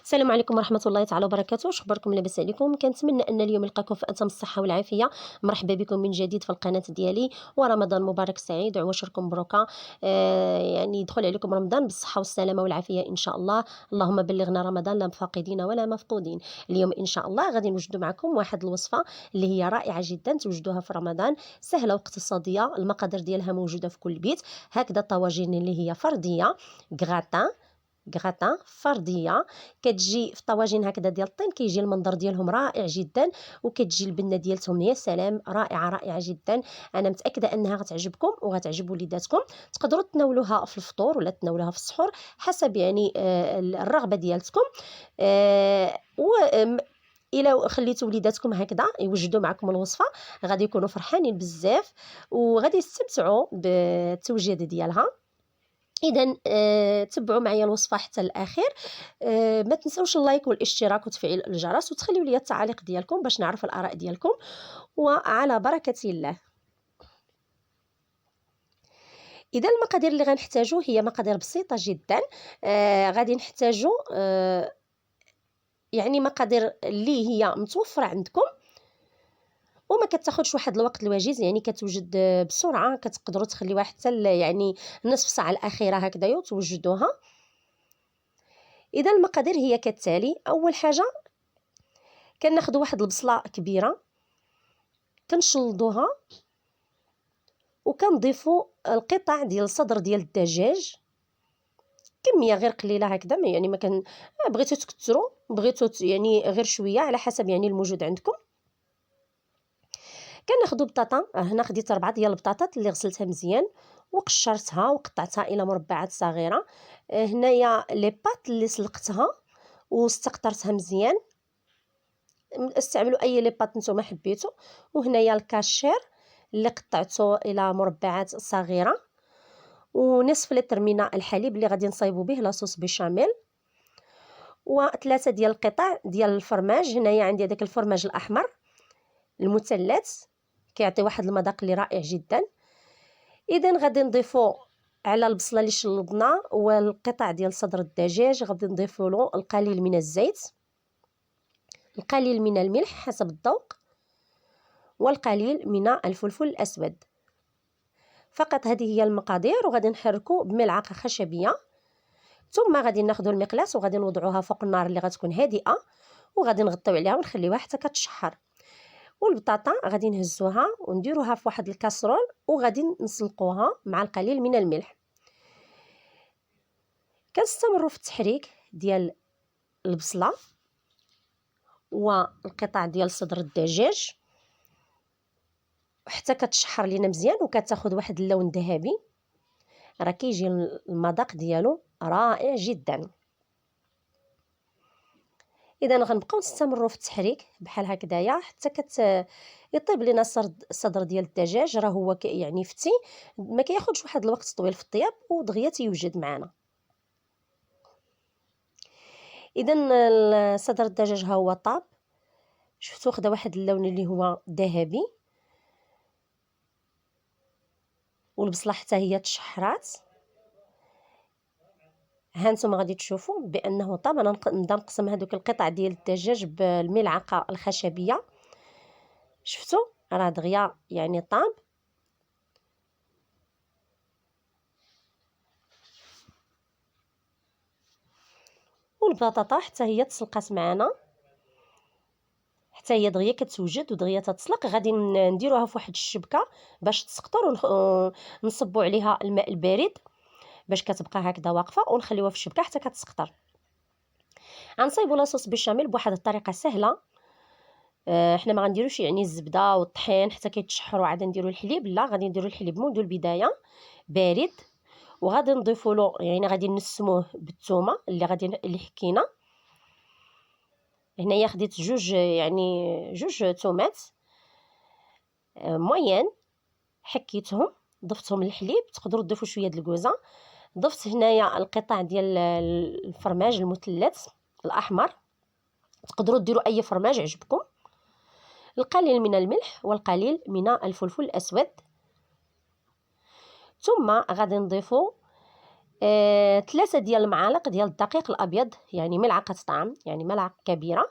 السلام عليكم ورحمة الله تعالى وبركاته. شخباركم؟ لاباس عليكم؟ كنتمنى ان اليوم نلقاكم في اتم الصحة والعافية. مرحبا بكم من جديد في القناة ديالي، ورمضان مبارك سعيد وعواشركم مبروكة. يعني يدخل عليكم رمضان بالصحة والسلامة والعافية ان شاء الله. اللهم بلغنا رمضان لا فاقدين ولا مفقودين. اليوم ان شاء الله غادي نوجد معكم واحد الوصفة اللي هي رائعة جدا توجدوها في رمضان، سهلة واقتصادية، المقادير ديالها موجودة في كل بيت. هكذا طواجن اللي هي فردية، غراتان فرديه، كتجي في طواجن هكذا ديال الطين، كيجي المنظر ديالهم رائع جدا، وكتجي البنه ديالتهم يا سلام، رائعه رائعه جدا. انا متاكده انها غتعجبكم وغتعجب وليداتكم. تقدروا تناولوها في الفطور ولا تناولوها في السحور حسب يعني الرغبه ديالتكم. و الا خليتوا وليداتكم هكذا يوجدوا معكم الوصفه، غادي يكونوا فرحانين بزاف وغادي يستمتعوا بالتوجيد ديالها. اذا تبعوا معايا الوصفه حتى الاخير. ما تنسوش اللايك والاشتراك وتفعيل الجرس، وتخليوا لي التعاليق ديالكم باش نعرف الاراء ديالكم. وعلى بركه الله. اذا المقادير اللي غنحتاجو هي مقادير بسيطه جدا. غادي نحتاجو يعني مقادير اللي هي متوفره عندكم وما كتاخذش واحد الوقت الوجيز، يعني كتوجد بسرعه، كتقدروا تخليوها حتى يعني نصف ساعه الاخيره هكذا وتوجدوها. اذا المقادير هي كالتالي: اول حاجه كناخذوا واحد البصله كبيره، كنشلضوها وكنضيفوا القطع ديال الصدر ديال الدجاج، كميه غير قليله هكذا، يعني ما كان بغيتو تكثروا بغيتو يعني غير شويه على حسب يعني الموجود عندكم. كناخذوا بطاطا، هنا خديت 4 ديال البطاطات اللي غسلتها مزيان وقشرتها وقطعتها الى مربعات صغيره. هنايا لي بات اللي سلقتها واستقطرتها مزيان، استعملوا اي لي بات نتوما حبيتو. وهنايا الكاشير اللي قطعته الى مربعات صغيره، ونصف لتر من الحليب اللي غادي نصايبوا به لاصوص بيشاميل، وثلاثه ديال القطع ديال الفرماج. هنايا عندي هذاك الفرماج الاحمر المثلث، كيعطي واحد المذاق اللي رائع جدا. اذا غادي نضيفوا على البصله اللي شلضنا والقطع ديال صدر الدجاج، غادي نضيفوا له القليل من الزيت، القليل من الملح حسب الذوق، والقليل من الفلفل الأسود. فقط هذه هي المقادير، وغادي نحركو بملعقة خشبية. ثم غادي ناخذ المقلاص وغادي نوضعوها فوق النار اللي غتكون هادئة، وغادي نغطيو عليها ونخليوها حتى كتشحر. والبطاطا غادي نهزوها ونديروها في واحد الكاسرول وغادي نسلقوها مع القليل من الملح. كنستمروا في التحريك ديال البصله والقطع ديال صدر الدجاج حتى كتشحر لينا مزيان وكتاخذ واحد اللون ذهبي، راه كيجي المذاق ديالو رائع جدا. اذا غنبقاو نستمروا في التحريك بحال هكذايا حتى يطيب لنا الصدر ديال الدجاج. راه هو يعني فتي، ما كياخذش واحد الوقت طويل في الطياب ودغيا تيوجد معنا. اذا صدر الدجاج ها هو طاب، شفتوا خدا واحد اللون اللي هو ذهبي، والبصله حتى هي تشحرات. هانتوما غادي تشوفوا بانه طاب. انا نبدا نقسم هذوك القطع ديال الدجاج بالملعقه الخشبيه، شفتوا راه دغيا يعني طاب. والبطاطا حتى هي تسلقات معنا، حتى هي دغيا كتوجد ودغيا تتسلق. غادي نديروها في واحد الشبكه باش تسقطر، ونصبوا عليها الماء البارد باش كتبقى هكذا واقفه، ونخليوها في الشبكه حتى كتسقطر. غنصايبوا لاصوص بيشاميل بواحد الطريقه سهله. حنا ما غنديروش يعني الزبده والطحين حتى كيتشحروا عاد نديروا الحليب، لا، غادي نديروا الحليب منذ البدايه بارد، وغادي نضيفوا له يعني غادي نسموه بالثومه اللي حكينا. هنايا خديت جوج تومات موين، حكيتهم ضفتهم للحليب. تقدروا تضيفوا شويه د الكوزه. ضفت هنايا القطع ديال الفرماج المثلث الاحمر، تقدروا ديروا اي فرماج عجبكم. القليل من الملح والقليل من الفلفل الاسود. ثم غادي نضيفوا 3 ديال المعالق ديال الدقيق الابيض، يعني ملعقه طعام، يعني ملعقه كبيره.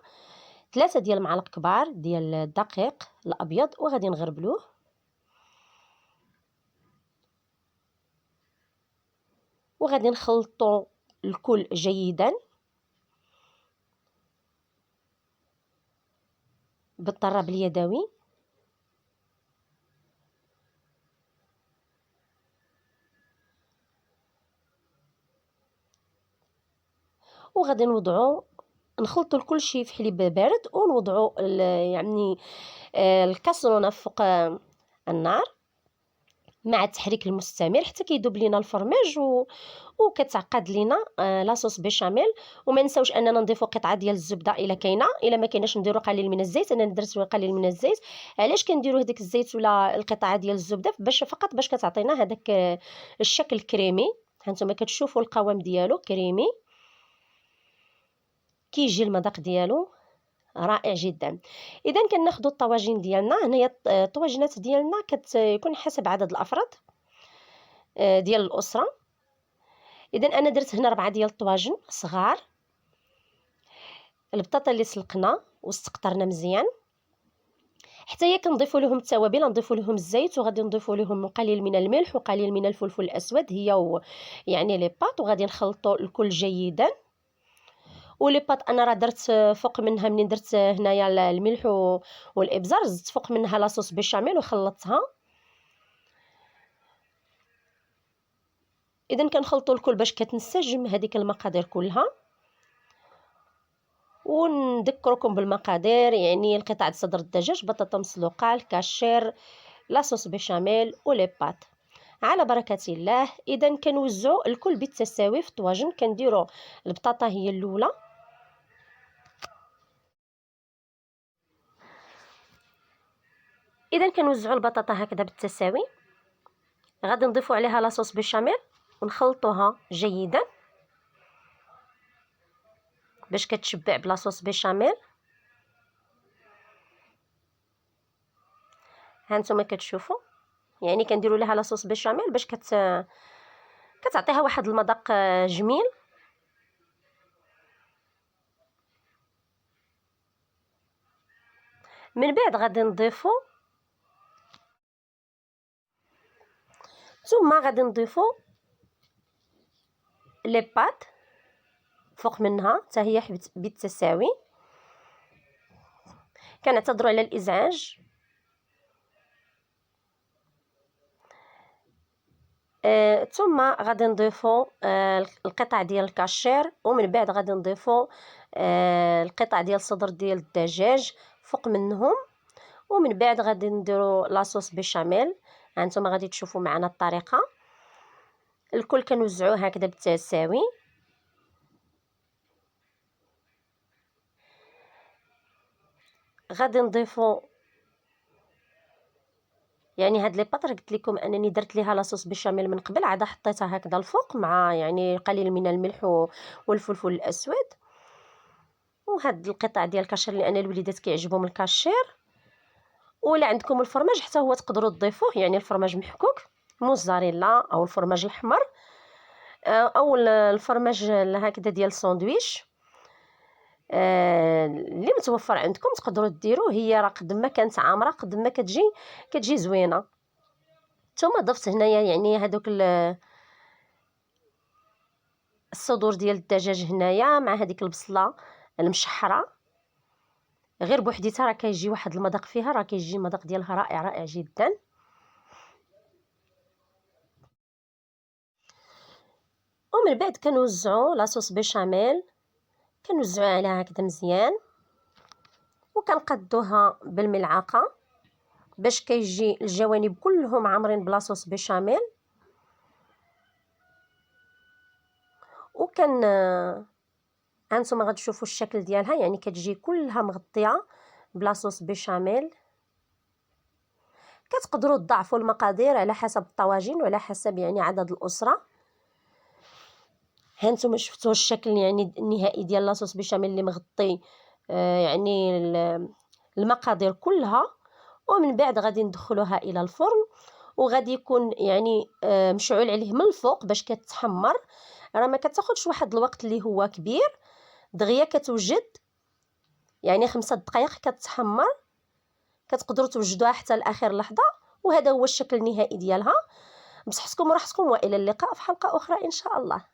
3 ديال المعالق كبار ديال الدقيق الابيض، وغادي نغربلوه. وغادي نخلطوا الكل جيدا بالطراب اليدوي. وغادي نخلطوا كل شيء في حليب بارد، ونوضعوا يعني الكاسرونه فوق النار مع التحريك المستمر حتى كيذوب لينا الفرماج وكتعقد لينا لاصوص بيشاميل. وما نساوش اننا نضيفوا قطعه ديال الزبده الا كاينه، الا ما كايناش نديروا قليل من الزيت. انا درت قليل من الزيت. علاش كنديروا هذاك الزيت ولا القطعه ديال الزبده؟ فقط باش كتعطينا هذاك الشكل كريمي. هانتوما كتشوفوا القوام ديالو كريمي، كيجي المذاق ديالو رائع جدا. اذا كناخذوا الطواجن ديالنا. هنايا الطواجنات ديالنا كتكون حسب عدد الافراد ديال الاسره. اذا انا درت هنا 4 ديال الطواجن صغار. البطاطا اللي سلقنا واستقطرنا مزيان، حتى هي كنضيفوا لهم التوابل، نضيفوا لهم الزيت، وغادي نضيفوا لهم قليل من الملح وقليل من الفلفل الاسود، هي يعني لي باط. وغادي نخلطوا الكل جيدا. ولي باط انا راه درت فوق منها، منين درت هنايا الملح والابزار، زدت فوق منها لاصوص بيشاميل وخلطتها. اذا كنخلطوا الكل باش كتنسجم هذيك المقادير كلها. ونذكركم بالمقادير، يعني القطع صدر الدجاج، بطاطا مسلوقه، الكاشير، لاصوص بيشاميل ولي باط. على بركه الله. اذا كنوزعوا الكل بالتساوي في الطواجن. كنديروا البطاطا هي الاولى، اذا كنوزعوا البطاطا هكذا بالتساوي. غادي نضيفوا عليها لاصوص بيشاميل ونخلطوها جيدا باش كتشبع بلاصوص بيشاميل. هانتوما كتشوفوا، يعني كنديروا لها لاصوص بيشاميل باش كتعطيها واحد المذاق جميل. من بعد غادي نضيفوا لي باط فوق منها حتى هي بالتساوي. كنعتذروا على الازعاج. ثم غادي نضيفوا القطع ديال الكاشير، ومن بعد غادي نضيفوا القطع ديال الصدر ديال الدجاج فوق منهم. ومن بعد غادي نديروا لاصوص بيشاميل. هانتوما غادي تشوفوا معنا الطريقه. الكل كنوزعوه هكذا بالتساوي. غادي نضيفوا يعني هاد لي باط، قلت لكم انني درت ليها لاصوص بيشاميل من قبل، عاد حطيتها هكذا الفوق مع يعني قليل من الملح والفلفل الاسود. وهاد القطع ديال الكاشير لان الوليدات كيعجبهم الكاشير. ولا عندكم الفرماج حتى هو تقدروا تضيفوه، يعني الفرماج محكوك، موزاريلا او الفرماج الاحمر، او الفرماج هكذا ديال الساندويتش اللي متوفر عندكم تقدروا ديروه. هي راه قد ما كانت عامره قد ما كتجي زوينه. ثم ضفت هنايا يعني هذوك الصدور ديال الدجاج هنايا مع هذيك البصله المشحره، غير بوحديتها راه كيجي واحد المذاق فيها، راه كيجي المذاق ديالها رائع رائع جدا. ومن بعد كنوزعوا لاصوص بيشاميل، كنوزعوها عليها هكذا مزيان، وكنقادوها بالملعقه باش كيجي الجوانب كلهم عامرين بلاصوص بيشاميل. هانتوما غتشوفوا الشكل ديالها، يعني كتجي كلها مغطيه بلاصوص بيشاميل. كتقدروا تضاعفوا المقادير على حسب الطواجن وعلى حسب يعني عدد الاسره. هانتوما شفتوا الشكل يعني النهائي ديال لاصوص بيشاميل اللي مغطي يعني المقادير كلها. ومن بعد غادي ندخلوها الى الفرن، وغادي يكون يعني مشعول عليه من الفوق باش كتحمر. راه ما كتاخذش واحد الوقت اللي هو كبير، دغيا كتوجد يعني 5 دقائق كتحمر، كتقدروا توجدوها حتى لاخر لحظه. وهذا هو الشكل النهائي ديالها. بصحتكم وراحتكم، والى اللقاء في حلقه اخرى ان شاء الله.